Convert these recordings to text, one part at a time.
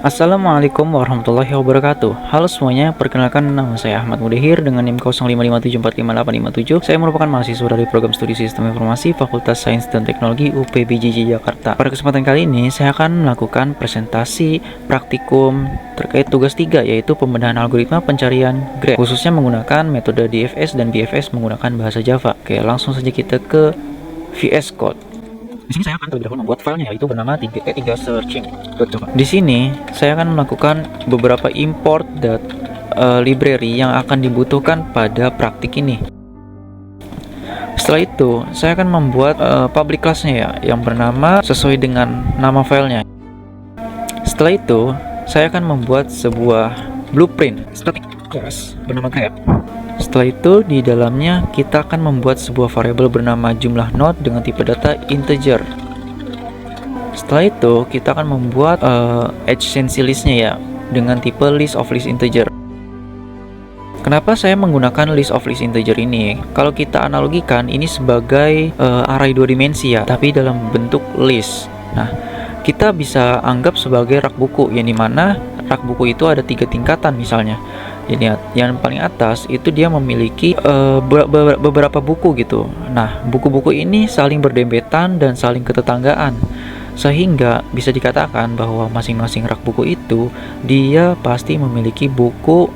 Assalamualaikum warahmatullahi wabarakatuh. Halo semuanya, perkenalkan nama saya Ahmad Mudahir dengan NIM 0557455857. Saya merupakan mahasiswa dari program studi Sistem Informasi Fakultas Sains dan Teknologi UPBJJ Jakarta. Pada kesempatan kali ini, saya akan melakukan presentasi praktikum terkait tugas 3, yaitu pembenahan algoritma pencarian graph, khususnya menggunakan metode DFS dan BFS menggunakan bahasa Java. Oke, langsung saja kita ke VS Code. Di sini saya akan terlebih dahulu membuat filenya, yaitu bernama 3 searching.java. Di sini saya akan melakukan beberapa import library yang akan dibutuhkan pada praktik ini. Setelah itu, saya akan membuat public class-nya ya, yang bernama sesuai dengan nama filenya. Setelah itu, saya akan membuat sebuah blueprint static class bernama graph. Setelah itu, di dalamnya kita akan membuat sebuah variabel bernama jumlah node dengan tipe data integer. Setelah itu, kita akan membuat adjacency list-nya ya, dengan tipe list of list integer. Kenapa saya menggunakan list of list integer ini? Kalau kita analogikan, ini sebagai array 2 dimensi ya, tapi dalam bentuk list. Nah, kita bisa anggap sebagai rak buku, yang dimana rak buku itu ada 3 tingkatan misalnya. Jadi yang paling atas itu dia memiliki beberapa buku gitu. Nah, buku-buku ini saling berdempetan dan saling ketetanggaan, sehingga bisa dikatakan bahwa masing-masing rak buku itu dia pasti memiliki buku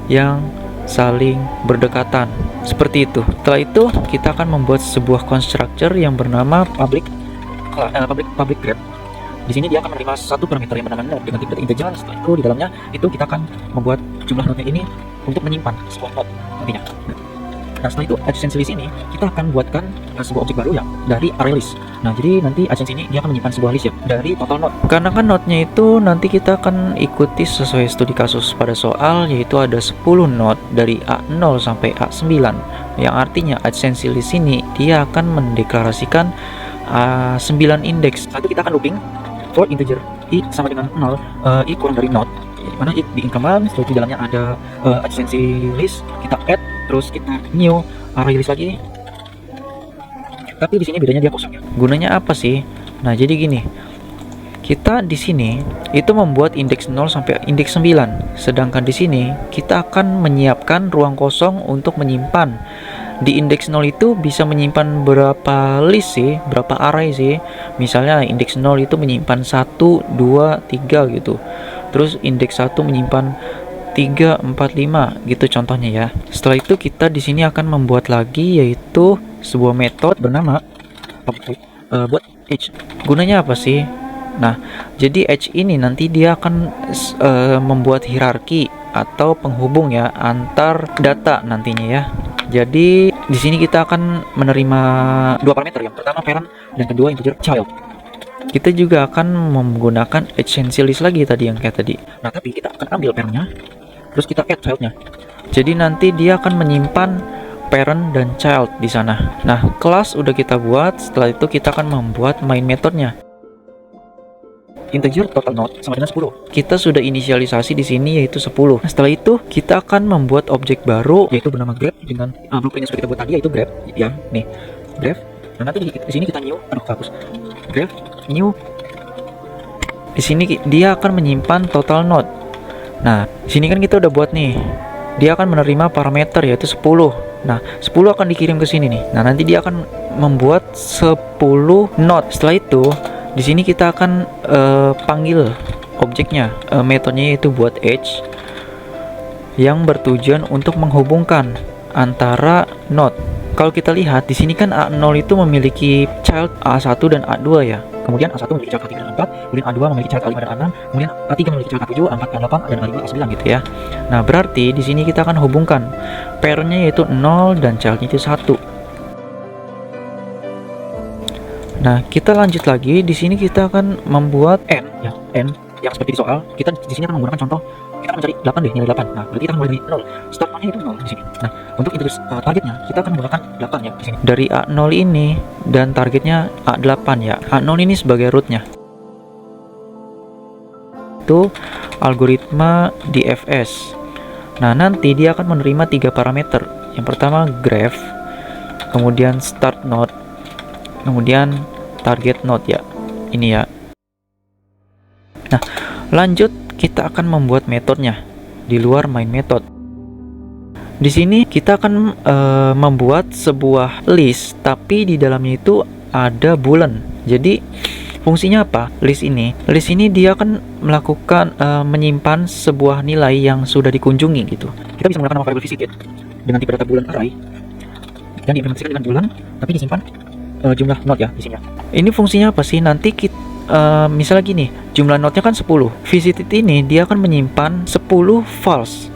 yang saling berdekatan. Seperti itu. Setelah itu kita akan membuat sebuah constructor yang bernama public graph. Di sini dia akan menerima satu parameter yang bernama node dengan tipe integer. Setelah itu di dalamnya itu kita akan membuat jumlah node ini untuk menyimpan sebuah node nantinya. Nah, setelah itu adjacency list ini kita akan buatkan sebuah objek baru ya dari array list. Nah, jadi nanti adjacency ini dia akan menyimpan sebuah list ya dari total node. Karena kan node-nya itu nanti kita akan ikuti sesuai studi kasus pada soal, yaitu ada 10 node dari A0 sampai A9, yang artinya adjacency list ini dia akan mendeklarasikan 9 indeks. Satu kita akan looping for integer i sama dengan 0, i kurang dari node, mana i di increment. Setelah itu di dalamnya ada adjacency list, kita add, terus kita new array list lagi, tapi di sini bedanya dia kosong ya. Gunanya apa sih? Nah, jadi gini, kita di sini itu membuat indeks 0 sampai indeks 9, sedangkan di sini kita akan menyiapkan ruang kosong untuk menyimpan. Di indeks 0 itu bisa menyimpan berapa list sih, berapa array sih. Misalnya indeks 0 itu menyimpan 1, 2, 3 gitu. Terus indeks 1 menyimpan 3, 4, 5 gitu contohnya ya. Setelah itu kita di sini akan membuat lagi, yaitu sebuah metode bernama buat H. Gunanya apa sih? Nah, jadi H ini nanti dia akan membuat hierarki atau penghubung ya antar data nantinya ya. Jadi di sini kita akan menerima dua parameter, yang pertama parent dan kedua integer child. Kita juga akan menggunakan adjacency list lagi tadi yang kayak tadi. Nah, tapi kita akan ambil parentnya, terus kita add childnya. Jadi nanti dia akan menyimpan parent dan child di sana. Nah, kelas udah kita buat. Setelah itu kita akan membuat main metodenya. Integer total node sama dengan 10. Kita sudah inisialisasi di sini yaitu 10. Nah, setelah itu kita akan membuat objek baru yaitu bernama graph dengan blueprint yang sudah kita buat tadi, yaitu graph ya. Nih, graph. Nah, nanti di sini kita new, hapus. Graph new. Di sini dia akan menyimpan total node. Nah, di sini kan kita udah buat nih. Dia akan menerima parameter yaitu 10. Nah, 10 akan dikirim ke sini nih. Nah, nanti dia akan membuat 10 node. Setelah itu di sini kita akan panggil objeknya, metodenya yaitu buat H, yang bertujuan untuk menghubungkan antara node. Kalau kita lihat di sini kan A0 itu memiliki child A1 dan A2 ya. Kemudian A1 memiliki child A3 dan A4, kemudian A2 memiliki child A5 dan A6, kemudian A3 memiliki child A7, A4, A8 dan A5, A9 gitu ya. Nah, berarti di sini kita akan hubungkan parentnya yaitu 0 dan childnya itu 1. Nah, kita lanjut lagi. Di sini kita akan membuat n ya, n yang seperti di soal. Kita di sini akan menggunakan contoh. Kita akan mencari 8 deh, nilai 8. Nah, berarti kita akan mulai dari 0. Start nya itu 0 di sini. Nah, untuk integer targetnya kita akan menggunakan 8 ya di sini. Dari A0 ini dan targetnya A8 ya. A0 ini sebagai rootnya. Itu algoritma DFS. Nah, nanti dia akan menerima 3 parameter. Yang pertama graph, kemudian start node, kemudian target node ya. Ini ya. Nah, lanjut kita akan membuat metodenya di luar main method. Di sini kita akan membuat sebuah list, tapi di dalamnya itu ada boolean. Jadi fungsinya apa? List ini dia akan melakukan menyimpan sebuah nilai yang sudah dikunjungi gitu. Kita bisa menggunakan nama variable visited dengan tipe data boolean array dan diimplementasikan dengan boolean, tapi disimpan jumlah node ya di sini. Ini fungsinya apa sih? Nanti kita misalnya gini, jumlah node-nya kan 10. Visited ini dia akan menyimpan 10 false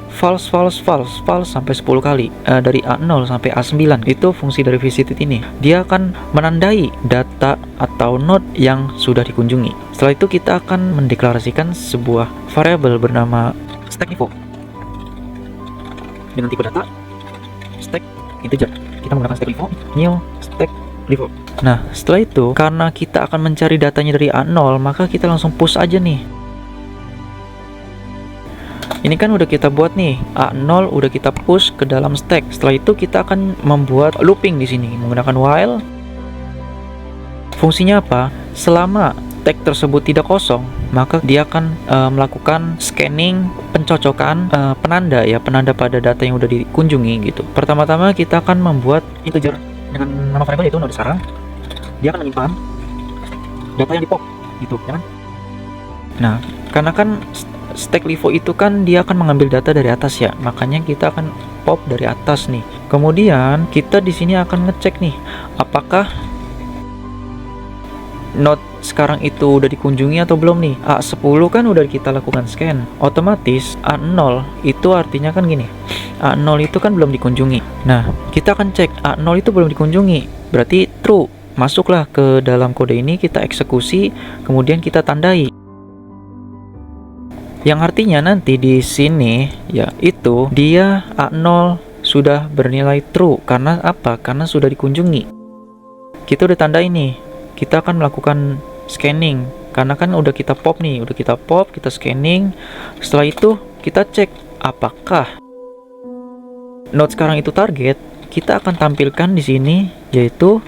sampai 10 kali, dari A0 sampai A9. Itu fungsi dari visited ini. Dia akan menandai data atau node yang sudah dikunjungi. Setelah itu kita akan mendeklarasikan sebuah variabel bernama stack_info dengan tipe data stack integer. Kita menggunakan stack_info new stack_info. Nah, setelah itu karena kita akan mencari datanya dari A0, maka kita langsung push aja nih. Ini kan udah kita buat nih, A0 udah kita push ke dalam stack. Setelah itu kita akan membuat looping di sini menggunakan while. Fungsinya apa? Selama stack tersebut tidak kosong, maka dia akan melakukan scanning, pencocokan penanda pada data yang udah dikunjungi gitu. Pertama-tama kita akan membuat integer dengan nama variabel yaitu node sarang. Dia akan menyimpan data yang di pop gitu, ya kan? Nah, karena kan stack_info itu kan dia akan mengambil data dari atas ya, makanya kita akan pop dari atas nih. Kemudian kita di sini akan ngecek nih, apakah node sekarang itu udah dikunjungi atau belum nih. A10 kan udah kita lakukan scan, otomatis A0 itu artinya kan gini, A0 itu kan belum dikunjungi. Nah, kita akan cek A0 itu belum dikunjungi, berarti true. Masuklah ke dalam kode ini, kita eksekusi, kemudian kita tandai. Yang artinya nanti di sini yaitu dia A0 sudah bernilai true. Karena apa? Karena sudah dikunjungi. Kita udah tanda ini. Kita akan melakukan scanning. Karena kan udah kita pop nih, kita scanning. Setelah itu kita cek apakah node sekarang itu target. Kita akan tampilkan di sini yaitu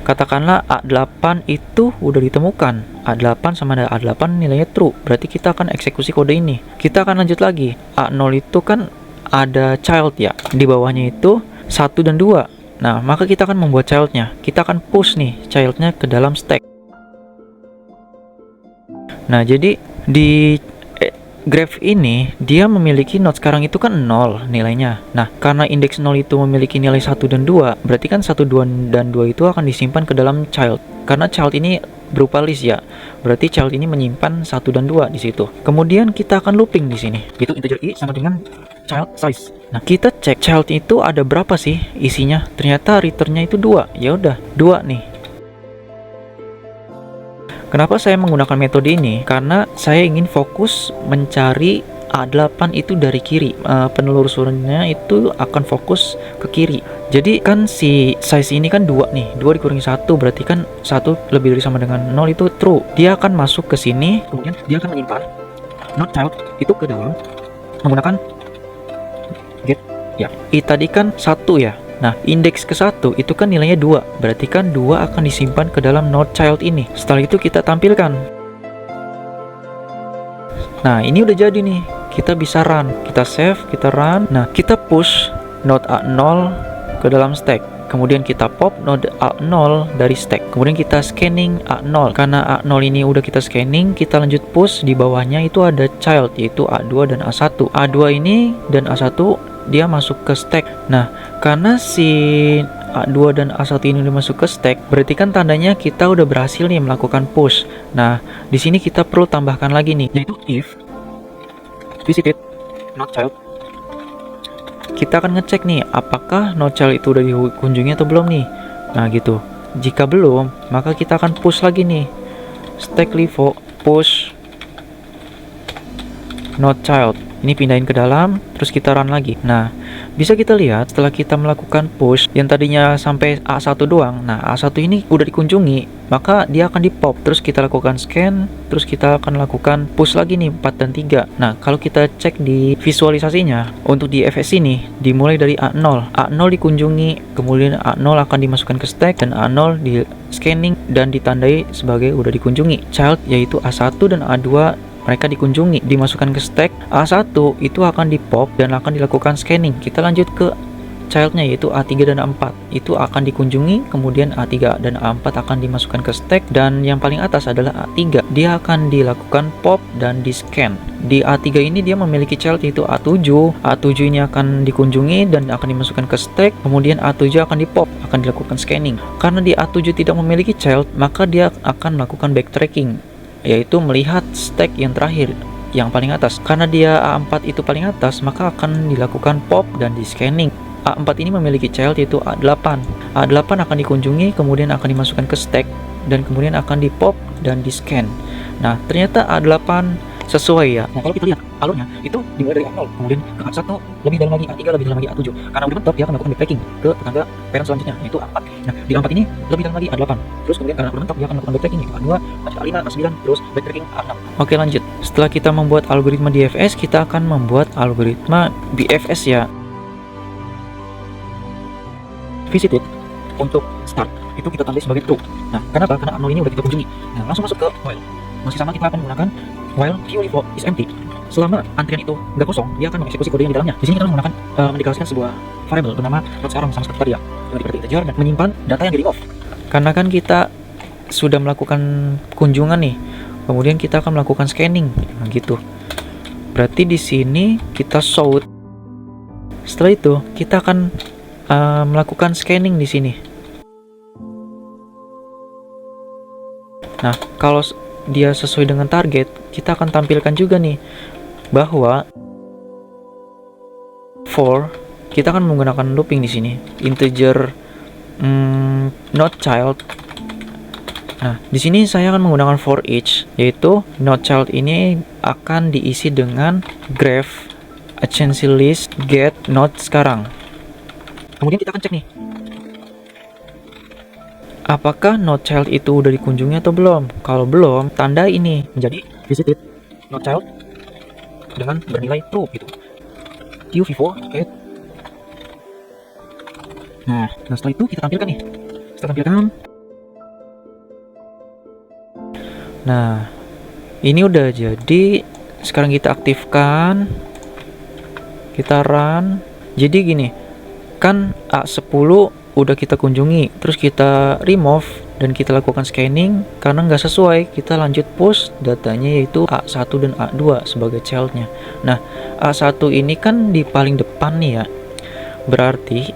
katakanlah A8 itu udah ditemukan. A8 sama ada A8 nilainya true. Berarti kita akan eksekusi kode ini. Kita akan lanjut lagi. A0 itu kan ada child ya. Di bawahnya itu 1 dan 2. Nah, maka kita akan membuat childnya. Kita akan push nih childnya ke dalam stack. Nah, jadi di graph ini dia memiliki node sekarang itu kan 0 nilainya. Nah, karena indeks 0 itu memiliki nilai 1 dan 2, berarti kan 1, 2 dan 2 itu akan disimpan ke dalam child. Karena child ini berupa list ya. Berarti child ini menyimpan 1 dan 2 di situ. Kemudian kita akan looping di sini. Itu integer i sama dengan child size. Nah, kita cek child itu ada berapa sih isinya. Ternyata returnnya itu 2. Ya udah, 2 nih. Kenapa saya menggunakan metode ini? Karena saya ingin fokus mencari A8 itu dari kiri. Penelusurannya itu akan fokus ke kiri. Jadi kan si size ini kan 2 nih. 2 dikurangi 1 berarti kan 1 lebih dari sama dengan 0 itu true. Dia akan masuk ke sini, kemudian dia akan menyimpan node child itu ke dalam menggunakan get ya. I tadi kan 1 ya. Nah, indeks ke-1 itu kan nilainya 2. Berarti kan 2 akan disimpan ke dalam node child ini. Setelah itu kita tampilkan. Nah, ini udah jadi nih. Kita bisa run. Kita save, kita run. Nah, kita push node A0 ke dalam stack. Kemudian kita pop node A0 dari stack. Kemudian kita scanning A0. Karena A0 ini udah kita scanning, kita lanjut push. Di bawahnya itu ada child, yaitu A2 dan A1. A2 ini dan A1 dia masuk ke stack. Nah, karena si A2 dan A1 ini udah masuk ke stack, berarti kan tandanya kita udah berhasil nih melakukan push. Nah, di sini kita perlu tambahkan lagi nih, yaitu if visited not child. Kita akan ngecek nih, apakah not child itu udah dikunjungi atau belum nih. Nah, gitu. Jika belum, maka kita akan push lagi nih. Stack_info push not child. Ini pindahin ke dalam, terus kita run lagi. Nah, bisa kita lihat setelah kita melakukan push yang tadinya sampai A1 doang. Nah, A1 ini udah dikunjungi, maka dia akan di pop. Terus kita lakukan scan, terus kita akan lakukan push lagi nih 4 dan 3. Nah, kalau kita cek di visualisasinya untuk di FS ini dimulai dari A0. A0 dikunjungi, kemudian A0 akan dimasukkan ke stack dan A0 di scanning dan ditandai sebagai udah dikunjungi. Child yaitu A1 dan A2 mereka dikunjungi, dimasukkan ke stack. A1 itu akan di pop dan akan dilakukan scanning. Kita lanjut ke childnya yaitu A3 dan A4, itu akan dikunjungi, kemudian A3 dan A4 akan dimasukkan ke stack, dan yang paling atas adalah A3, dia akan dilakukan pop dan di scan. Di A3 ini dia memiliki child yaitu A7. A7 ini akan dikunjungi dan akan dimasukkan ke stack, kemudian A7 akan di pop, akan dilakukan scanning. Karena di A7 tidak memiliki child, maka dia akan melakukan backtracking, yaitu melihat stack yang terakhir, yang paling atas. Karena dia A4 itu paling atas, maka akan dilakukan pop dan di scanning. A4 ini memiliki child yaitu A8. A8 akan dikunjungi, kemudian akan dimasukkan ke stack, dan kemudian akan di pop dan di scan. Nah, ternyata A8 sesuai ya. Nah, kalau kita lihat alurnya itu dimulai dari A0, kemudian ke A1, lebih dalam lagi A3, lebih dalam lagi A7. Karena udah mentok, dia akan melakukan backtracking ke tetangga parent selanjutnya yaitu A4. Nah, di A4 ini lebih dalam lagi A8. Terus kemudian karena udah mentok, dia akan melakukan backtracking yaitu A2, lanjut A5, A9, terus backtracking A6. Oke, lanjut. Setelah kita membuat algoritma DFS, kita akan membuat algoritma BFS ya. Visited untuk start itu kita tandai sebagai true. Nah, kenapa? Karena A0 ini udah kita kunjungi. Nah, langsung masuk ke while. Masih sama, kita akan menggunakan while queue is empty. Selama antrian itu nggak kosong, dia akan mengeksekusi kode yang di dalamnya. Di sini kita menggunakan mendeklarasikan sebuah variable bernama not sekarang sama seperti tadi ya, yang diperhati integer dan menyimpan data yang di remove. Karena kan kita sudah melakukan kunjungan nih, kemudian kita akan melakukan scanning, nah, gitu. Berarti di sini kita shout. Setelah itu kita akan melakukan scanning di sini. Nah, kalau dia sesuai dengan target, kita akan tampilkan juga nih bahwa for kita akan menggunakan looping di sini, integer not child. Nah, di sini saya akan menggunakan for each, yaitu not child ini akan diisi dengan graph adjacency list get not sekarang. Kemudian kita akan cek nih, apakah not child itu udah dikunjungi atau belum. Kalau belum, tanda ini menjadi visited not child dengan bernilai true gitu. QV4 get. Nah, setelah itu kita tampilkan nih. Kita tampilkan. Nah, ini udah jadi. Sekarang kita aktifkan. Kita run. Jadi gini, kan A10 udah kita kunjungi, terus kita remove dan kita lakukan scanning. Karena nggak sesuai, kita lanjut push datanya yaitu A1 dan A2 sebagai childnya. Nah, A1 ini kan di paling depan nih ya, berarti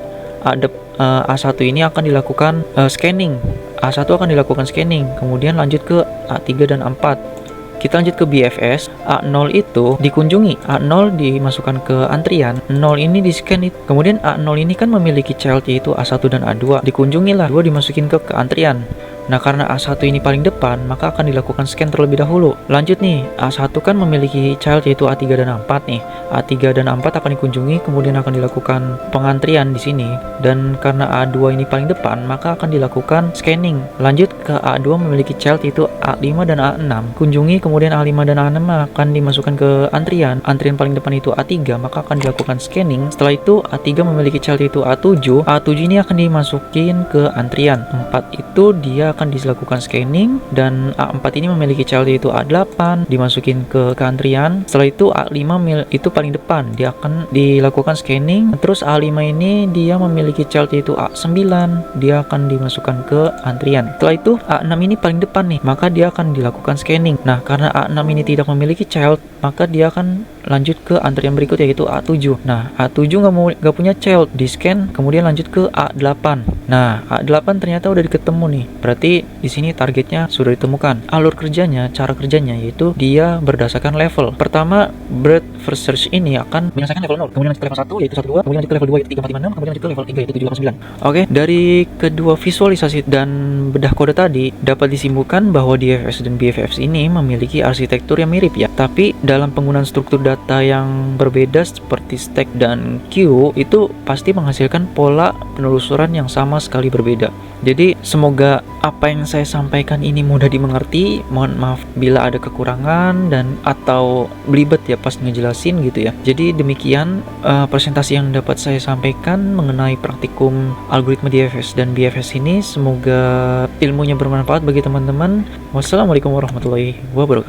A1 ini akan dilakukan scanning. A1 akan dilakukan scanning, kemudian lanjut ke A3 dan A4. Kita lanjut ke BFS. A0 itu dikunjungi, A0 dimasukkan ke antrian, 0 ini di scan. Kemudian A0 ini kan memiliki child yaitu A1 dan A2, dikunjungi lah, 2 dimasukin ke antrian. Nah, karena A1 ini paling depan, maka akan dilakukan scan terlebih dahulu. Lanjut nih, A1 kan memiliki child yaitu A3 dan A4 nih. A3 dan A4 akan dikunjungi, kemudian akan dilakukan pengantrian di sini. Dan karena A2 ini paling depan, maka akan dilakukan scanning. Lanjut ke A2 memiliki child yaitu A5 dan A6. Kunjungi, kemudian A5 dan A6 akan dimasukkan ke antrian. Antrian paling depan itu A3, maka akan dilakukan scanning. Setelah itu A3 memiliki child yaitu A7. A7 ini akan dimasukin ke antrian. 4 itu dia akan dilakukan scanning, dan A4 ini memiliki child yaitu A8 dimasukin ke antrian. Setelah itu A5 itu paling depan, dia akan dilakukan scanning. Terus A5 ini dia memiliki child yaitu A9, dia akan dimasukkan ke antrian. Setelah itu A6 ini paling depan nih, maka dia akan dilakukan scanning. Nah, karena A6 ini tidak memiliki child, maka dia akan lanjut ke antrian berikut yaitu A7. Nah, A7 nggak punya child, di scan, kemudian lanjut ke A8. Nah, A8 ternyata udah ketemu nih. Berarti di sini targetnya sudah ditemukan. Alur kerjanya, cara kerjanya yaitu dia berdasarkan level. Pertama, breadth first search ini akan menyelesaikan level 0, kemudian lanjut ke level 1 yaitu 1, 2, kemudian lanjut ke level 2 yaitu 3, 4, 5, 6, kemudian lanjut ke level 3 yaitu 7, 8, 9. Oke, dari kedua visualisasi dan bedah kode tadi dapat disimpulkan bahwa DFS dan BFS ini memiliki arsitektur yang mirip ya. Tapi dalam penggunaan struktur data yang berbeda seperti stack dan queue itu pasti menghasilkan pola penelusuran yang sama sekali berbeda. Jadi semoga apa yang saya sampaikan ini mudah dimengerti. Mohon maaf bila ada kekurangan dan atau belibet ya pas ngejelasin gitu ya. Jadi demikian presentasi yang dapat saya sampaikan mengenai praktikum algoritma DFS dan BFS ini. Semoga ilmunya bermanfaat bagi teman-teman. Wassalamualaikum warahmatullahi wabarakatuh.